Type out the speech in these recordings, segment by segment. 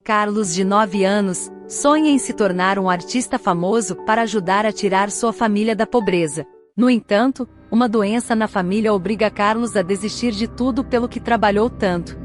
Carlos, de 9 anos, sonha em se tornar um artista famoso para ajudar a tirar sua família da pobreza. No entanto, uma doença na família obriga Carlos a desistir de tudo pelo que trabalhou tanto.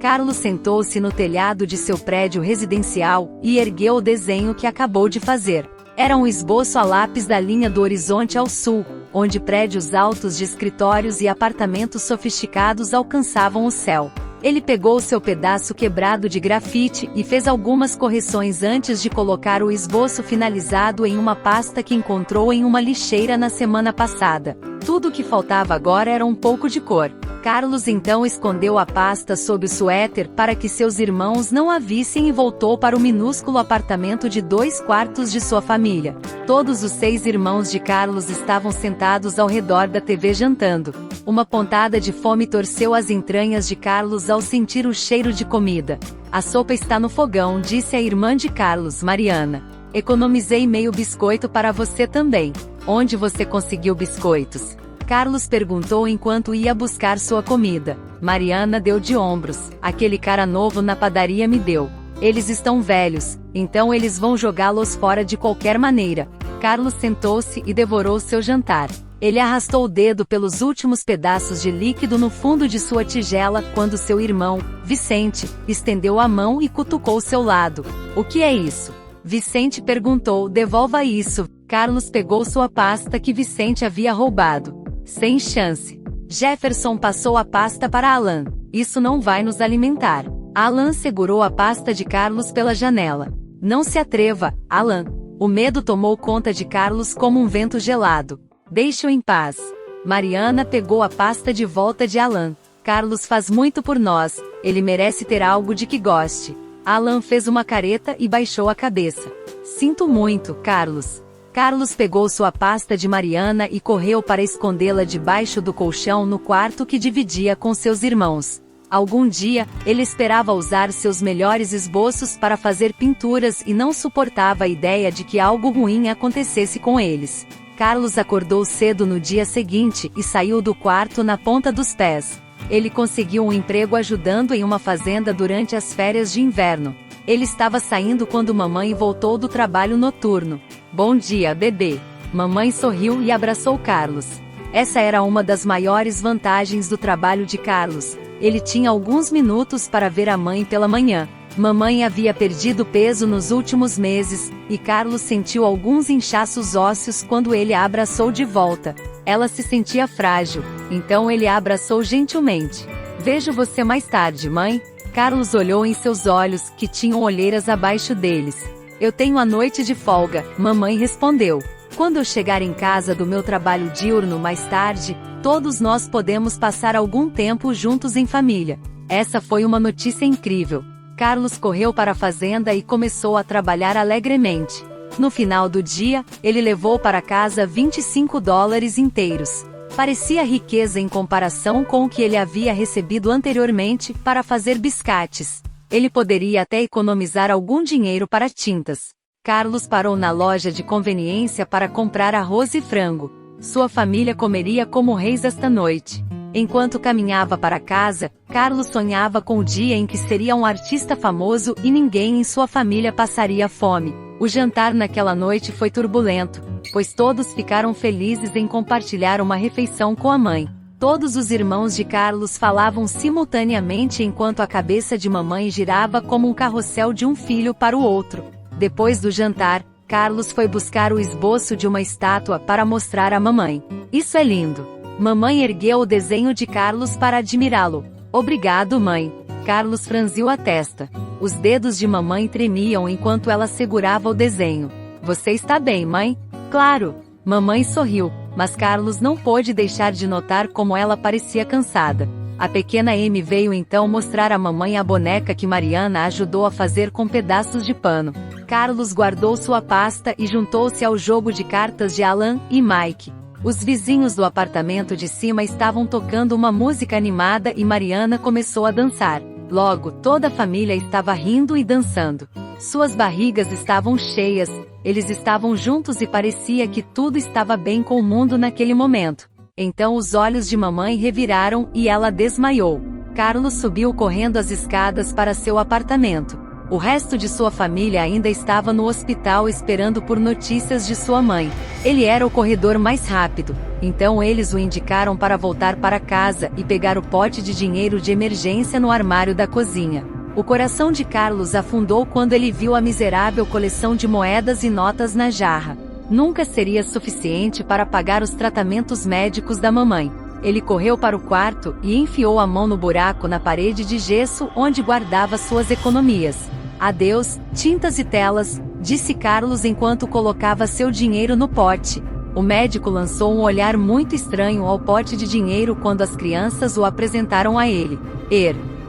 Carlos sentou-se no telhado de seu prédio residencial e ergueu o desenho que acabou de fazer. Era um esboço a lápis da linha do horizonte ao sul, onde prédios altos de escritórios e apartamentos sofisticados alcançavam o céu. Ele pegou seu pedaço quebrado de grafite e fez algumas correções antes de colocar o esboço finalizado em uma pasta que encontrou em uma lixeira na semana passada. Tudo o que faltava agora era um pouco de cor. Carlos então escondeu a pasta sob o suéter para que seus irmãos não a vissem e voltou para o minúsculo apartamento de 2 quartos de sua família. Todos os 6 irmãos de Carlos estavam sentados ao redor da TV jantando. Uma pontada de fome torceu as entranhas de Carlos ao sentir o cheiro de comida. "A sopa está no fogão", disse a irmã de Carlos, Mariana. "Economizei meio biscoito para você também." "Onde você conseguiu biscoitos?" Carlos perguntou enquanto ia buscar sua comida. Mariana deu de ombros. "Aquele cara novo na padaria me deu. Eles estão velhos, então eles vão jogá-los fora de qualquer maneira." Carlos sentou-se e devorou seu jantar. Ele arrastou o dedo pelos últimos pedaços de líquido no fundo de sua tigela quando seu irmão, Vicente, estendeu a mão e cutucou seu lado. "O que é isso?" Vicente perguntou. "Devolva isso." Carlos pegou sua pasta que Vicente havia roubado. "Sem chance." Jefferson passou a pasta para Alan. "Isso não vai nos alimentar." Alan segurou a pasta de Carlos pela janela. "Não se atreva, Alan." O medo tomou conta de Carlos como um vento gelado. "Deixe-o em paz." Mariana pegou a pasta de volta de Alan. "Carlos faz muito por nós, ele merece ter algo de que goste." Alan fez uma careta e baixou a cabeça. "Sinto muito, Carlos." Carlos pegou sua pasta de Mariana e correu para escondê-la debaixo do colchão no quarto que dividia com seus irmãos. Algum dia, ele esperava usar seus melhores esboços para fazer pinturas e não suportava a ideia de que algo ruim acontecesse com eles. Carlos acordou cedo no dia seguinte e saiu do quarto na ponta dos pés. Ele conseguiu um emprego ajudando em uma fazenda durante as férias de inverno. Ele estava saindo quando mamãe voltou do trabalho noturno. "Bom dia, bebê." Mamãe sorriu e abraçou Carlos. Essa era uma das maiores vantagens do trabalho de Carlos. Ele tinha alguns minutos para ver a mãe pela manhã. Mamãe havia perdido peso nos últimos meses, e Carlos sentiu alguns inchaços ósseos quando ele a abraçou de volta. Ela se sentia frágil, então ele a abraçou gentilmente. "Vejo você mais tarde, mãe." Carlos olhou em seus olhos, que tinham olheiras abaixo deles. "Eu tenho a noite de folga", mamãe respondeu. "Quando eu chegar em casa do meu trabalho diurno mais tarde, todos nós podemos passar algum tempo juntos em família." Essa foi uma notícia incrível. Carlos correu para a fazenda e começou a trabalhar alegremente. No final do dia, ele levou para casa $25 inteiros. Parecia riqueza em comparação com o que ele havia recebido anteriormente para fazer biscates. Ele poderia até economizar algum dinheiro para tintas. Carlos parou na loja de conveniência para comprar arroz e frango. Sua família comeria como reis esta noite. Enquanto caminhava para casa, Carlos sonhava com o dia em que seria um artista famoso e ninguém em sua família passaria fome. O jantar naquela noite foi turbulento, pois todos ficaram felizes em compartilhar uma refeição com a mãe. Todos os irmãos de Carlos falavam simultaneamente enquanto a cabeça de mamãe girava como um carrossel de um filho para o outro. Depois do jantar, Carlos foi buscar o esboço de uma estátua para mostrar à mamãe. "Isso é lindo." Mamãe ergueu o desenho de Carlos para admirá-lo. "Obrigado, mãe." Carlos franziu a testa. Os dedos de mamãe tremiam enquanto ela segurava o desenho. "Você está bem, mãe?" "Claro." Mamãe sorriu, mas Carlos não pôde deixar de notar como ela parecia cansada. A pequena Amy veio então mostrar à mamãe a boneca que Mariana ajudou a fazer com pedaços de pano. Carlos guardou sua pasta e juntou-se ao jogo de cartas de Alan e Mike. Os vizinhos do apartamento de cima estavam tocando uma música animada e Mariana começou a dançar. Logo, toda a família estava rindo e dançando. Suas barrigas estavam cheias, eles estavam juntos e parecia que tudo estava bem com o mundo naquele momento. Então os olhos de mamãe reviraram e ela desmaiou. Carlos subiu correndo as escadas para seu apartamento. O resto de sua família ainda estava no hospital esperando por notícias de sua mãe. Ele era o corredor mais rápido, então eles o indicaram para voltar para casa e pegar o pote de dinheiro de emergência no armário da cozinha. O coração de Carlos afundou quando ele viu a miserável coleção de moedas e notas na jarra. Nunca seria suficiente para pagar os tratamentos médicos da mamãe. Ele correu para o quarto e enfiou a mão no buraco na parede de gesso onde guardava suas economias. "Adeus, tintas e telas", disse Carlos enquanto colocava seu dinheiro no pote. O médico lançou um olhar muito estranho ao pote de dinheiro quando as crianças o apresentaram a ele.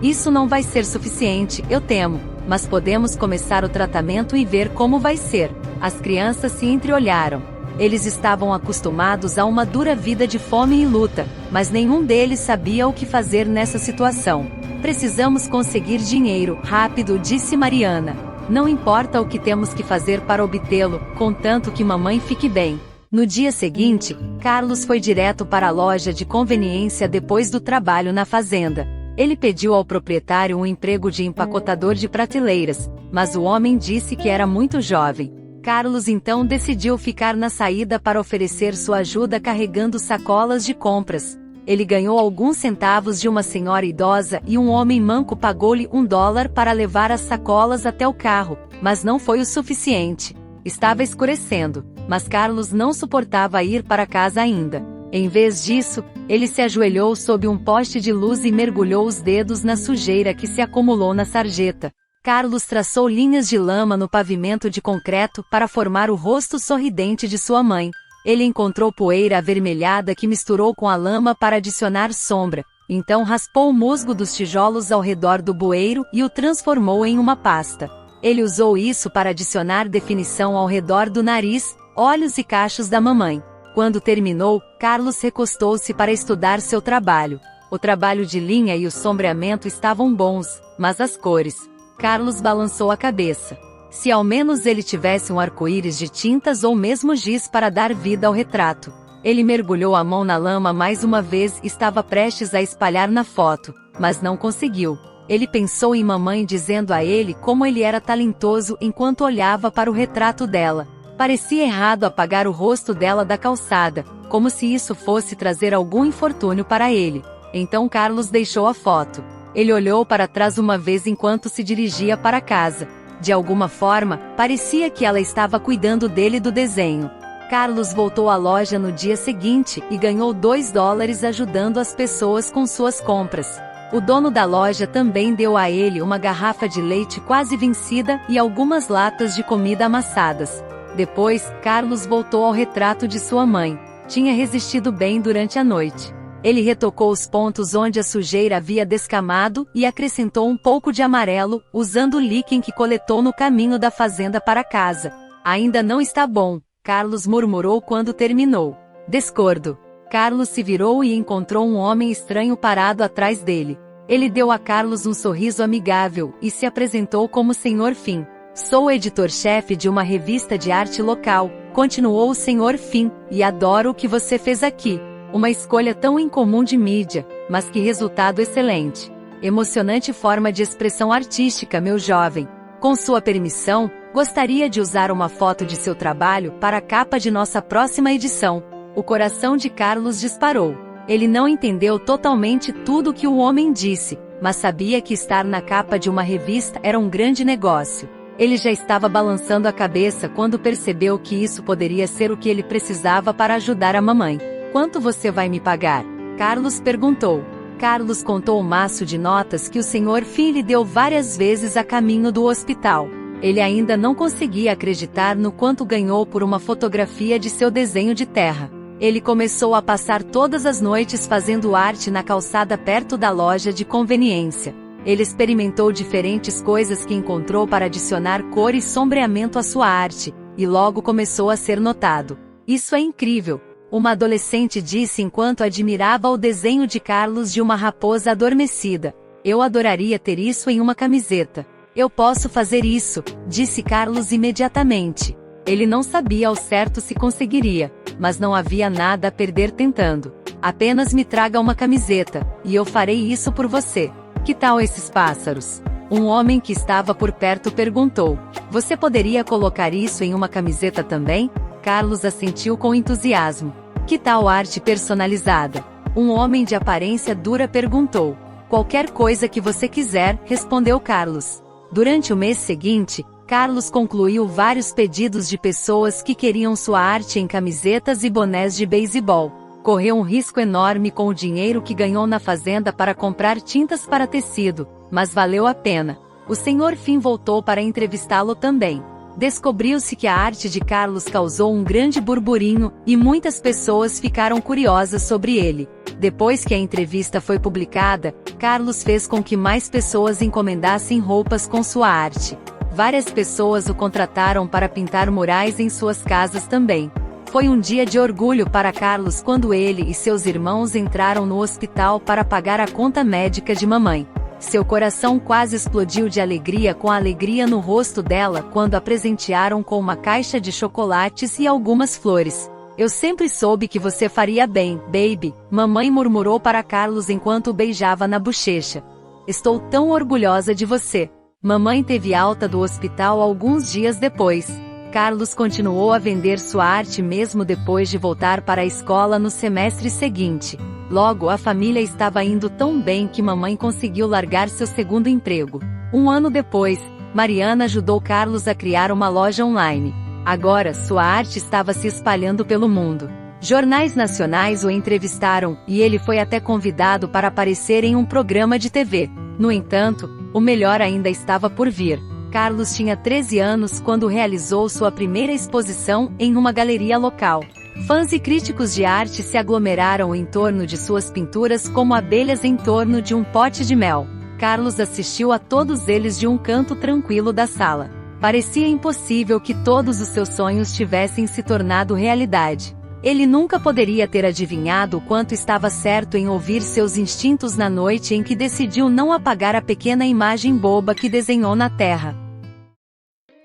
Isso não vai ser suficiente, eu temo, mas podemos começar o tratamento e ver como vai ser." As crianças se entreolharam. Eles estavam acostumados a uma dura vida de fome e luta, mas nenhum deles sabia o que fazer nessa situação. "Precisamos conseguir dinheiro, rápido", disse Mariana. "Não importa o que temos que fazer para obtê-lo, contanto que mamãe fique bem." No dia seguinte, Carlos foi direto para a loja de conveniência depois do trabalho na fazenda. Ele pediu ao proprietário um emprego de empacotador de prateleiras, mas o homem disse que era muito jovem. Carlos então decidiu ficar na saída para oferecer sua ajuda carregando sacolas de compras. Ele ganhou alguns centavos de uma senhora idosa e um homem manco pagou-lhe $1 para levar as sacolas até o carro, mas não foi o suficiente. Estava escurecendo, mas Carlos não suportava ir para casa ainda. Em vez disso, ele se ajoelhou sob um poste de luz e mergulhou os dedos na sujeira que se acumulou na sarjeta. Carlos traçou linhas de lama no pavimento de concreto para formar o rosto sorridente de sua mãe. Ele encontrou poeira avermelhada que misturou com a lama para adicionar sombra. Então raspou o musgo dos tijolos ao redor do bueiro e o transformou em uma pasta. Ele usou isso para adicionar definição ao redor do nariz, olhos e cachos da mamãe. Quando terminou, Carlos recostou-se para estudar seu trabalho. O trabalho de linha e o sombreamento estavam bons, mas as cores... Carlos balançou a cabeça. Se ao menos ele tivesse um arco-íris de tintas ou mesmo giz para dar vida ao retrato. Ele mergulhou a mão na lama mais uma vez e estava prestes a espalhar na foto, mas não conseguiu. Ele pensou em mamãe dizendo a ele como ele era talentoso enquanto olhava para o retrato dela. Parecia errado apagar o rosto dela da calçada, como se isso fosse trazer algum infortúnio para ele. Então Carlos deixou a foto. Ele olhou para trás uma vez enquanto se dirigia para casa. De alguma forma, parecia que ela estava cuidando dele do desenho. Carlos voltou à loja no dia seguinte e ganhou $2 ajudando as pessoas com suas compras. O dono da loja também deu a ele uma garrafa de leite quase vencida e algumas latas de comida amassadas. Depois, Carlos voltou ao retrato de sua mãe. Tinha resistido bem durante a noite. Ele retocou os pontos onde a sujeira havia descamado e acrescentou um pouco de amarelo, usando o líquen que coletou no caminho da fazenda para casa. "Ainda não está bom", Carlos murmurou quando terminou. "Discordo." Carlos se virou e encontrou um homem estranho parado atrás dele. Ele deu a Carlos um sorriso amigável e se apresentou como Sr. Finn. "Sou o editor-chefe de uma revista de arte local", continuou o Sr. Finn, "e adoro o que você fez aqui. Uma escolha tão incomum de mídia, mas que resultado excelente. Emocionante forma de expressão artística, meu jovem. Com sua permissão, gostaria de usar uma foto de seu trabalho para a capa de nossa próxima edição." O coração de Carlos disparou. Ele não entendeu totalmente tudo o que o homem disse, mas sabia que estar na capa de uma revista era um grande negócio. Ele já estava balançando a cabeça quando percebeu que isso poderia ser o que ele precisava para ajudar a mamãe. "Quanto você vai me pagar?" Carlos perguntou. Carlos contou o maço de notas que o Sr. Finn lhe deu várias vezes a caminho do hospital. Ele ainda não conseguia acreditar no quanto ganhou por uma fotografia de seu desenho de terra. Ele começou a passar todas as noites fazendo arte na calçada perto da loja de conveniência. Ele experimentou diferentes coisas que encontrou para adicionar cor e sombreamento à sua arte, e logo começou a ser notado. "Isso é incrível", uma adolescente disse enquanto admirava o desenho de Carlos de uma raposa adormecida. "Eu adoraria ter isso em uma camiseta." "Eu posso fazer isso", disse Carlos imediatamente. Ele não sabia ao certo se conseguiria, mas não havia nada a perder tentando. Apenas me traga uma camiseta, e eu farei isso por você. Que tal esses pássaros? Um homem que estava por perto perguntou. Você poderia colocar isso em uma camiseta também? Carlos assentiu com entusiasmo. Que tal arte personalizada? Um homem de aparência dura perguntou. Qualquer coisa que você quiser, respondeu Carlos. Durante o mês seguinte, Carlos concluiu vários pedidos de pessoas que queriam sua arte em camisetas e bonés de beisebol. Correu um risco enorme com o dinheiro que ganhou na fazenda para comprar tintas para tecido, mas valeu a pena. O Sr. Fim voltou para entrevistá-lo também. Descobriu-se que a arte de Carlos causou um grande burburinho, e muitas pessoas ficaram curiosas sobre ele. Depois que a entrevista foi publicada, Carlos fez com que mais pessoas encomendassem roupas com sua arte. Várias pessoas o contrataram para pintar murais em suas casas também. Foi um dia de orgulho para Carlos quando ele e seus irmãos entraram no hospital para pagar a conta médica de mamãe. Seu coração quase explodiu de alegria com a alegria no rosto dela quando a presentearam com uma caixa de chocolates e algumas flores. Eu sempre soube que você faria bem, baby, mamãe murmurou para Carlos enquanto o beijava na bochecha. Estou tão orgulhosa de você. Mamãe teve alta do hospital alguns dias depois. Carlos continuou a vender sua arte mesmo depois de voltar para a escola no semestre seguinte. Logo, a família estava indo tão bem que mamãe conseguiu largar seu segundo emprego. Um ano depois, Mariana ajudou Carlos a criar uma loja online. Agora, sua arte estava se espalhando pelo mundo. Jornais nacionais o entrevistaram, e ele foi até convidado para aparecer em um programa de TV. No entanto, o melhor ainda estava por vir. Carlos tinha 13 anos quando realizou sua primeira exposição em uma galeria local. Fãs e críticos de arte se aglomeraram em torno de suas pinturas como abelhas em torno de um pote de mel. Carlos assistiu a todos eles de um canto tranquilo da sala. Parecia impossível que todos os seus sonhos tivessem se tornado realidade. Ele nunca poderia ter adivinhado o quanto estava certo em ouvir seus instintos na noite em que decidiu não apagar a pequena imagem boba que desenhou na terra.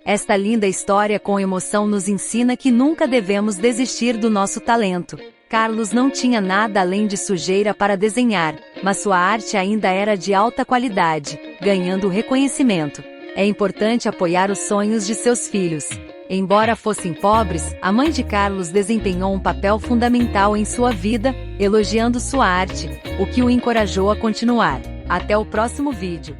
Esta linda história com emoção nos ensina que nunca devemos desistir do nosso talento. Carlos não tinha nada além de sujeira para desenhar, mas sua arte ainda era de alta qualidade, ganhando reconhecimento. É importante apoiar os sonhos de seus filhos. Embora fossem pobres, a mãe de Carlos desempenhou um papel fundamental em sua vida, elogiando sua arte, o que o encorajou a continuar. Até o próximo vídeo.